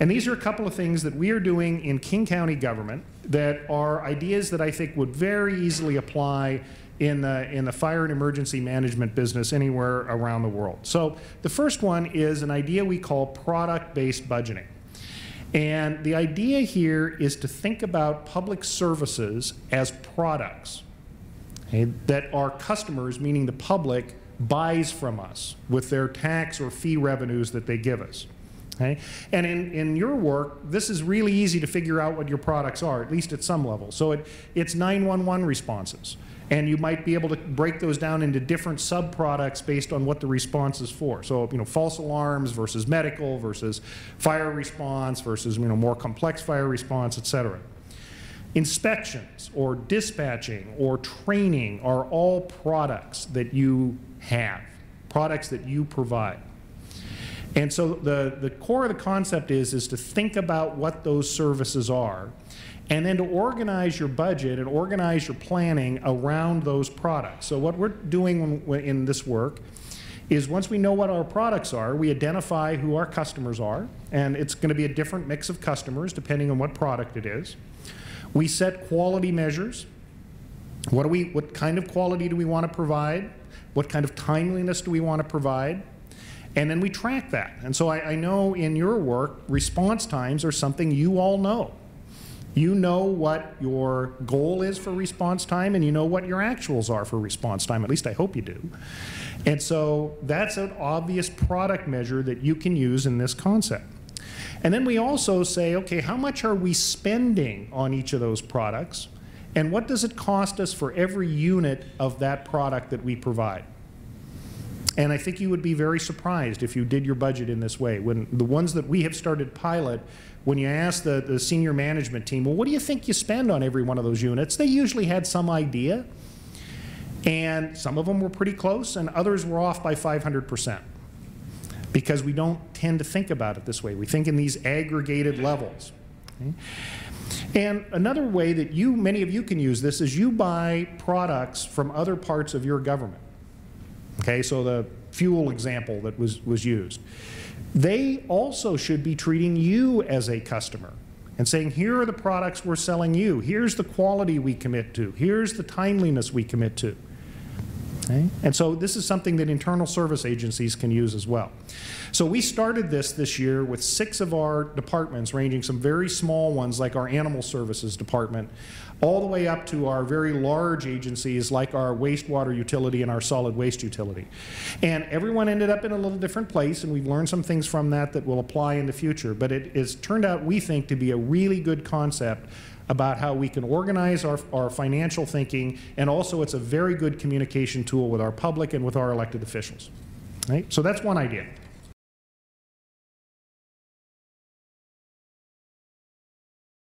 And these are a couple of things that we are doing in King County government that are ideas that I think would very easily apply in the fire and emergency management business anywhere around the world. So the first one is an idea we call product-based budgeting. And the idea here is to think about public services as products, okay, that our customers, meaning the public, buys from us with their tax or fee revenues that they give us. Okay? And in your work, this is really easy to figure out what your products are, at least at some level. So it's 911 responses. And you might be able to break those down into different sub-products based on what the response is for. So, false alarms versus medical versus fire response versus, more complex fire response, et cetera. Inspections or dispatching or training are all products that you have, products that you provide. And so the core of the concept is to think about what those services are, and then to organize your budget and organize your planning around those products. So what we're doing in this work is, once we know what our products are, we identify who our customers are, and it's going to be a different mix of customers depending on what product it is. We set quality measures. What kind of quality do we want to provide? What kind of timeliness do we want to provide? And then we track that. And so I know in your work, response times are something you all know. You know what your goal is for response time, and you know what your actuals are for response time. At least I hope you do. And so that's an obvious product measure that you can use in this concept. And then we also say, okay, how much are we spending on each of those products? And what does it cost us for every unit of that product that we provide? And I think you would be very surprised if you did your budget in this way. When the ones that we have started pilot, when you ask the senior management team, well, what do you think you spend on every one of those units? They usually had some idea. And some of them were pretty close, and others were off by 500%. Because we don't tend to think about it this way. We think in these aggregated levels. Okay? And another way that many of you can use this is you buy products from other parts of your government. Okay, so the fuel example that was used. They also should be treating you as a customer and saying, here are the products we're selling you. Here's the quality we commit to. Here's the timeliness we commit to. Okay? And so this is something that internal service agencies can use as well. So we started this year with 6 of our departments, ranging some very small ones like our animal services department, all the way up to our very large agencies like our wastewater utility and our solid waste utility. And everyone ended up in a little different place, and we've learned some things from that will apply in the future. But it has turned out, we think, to be a really good concept about how we can organize our financial thinking, and also it's a very good communication tool with our public and with our elected officials. Right? So that's one idea.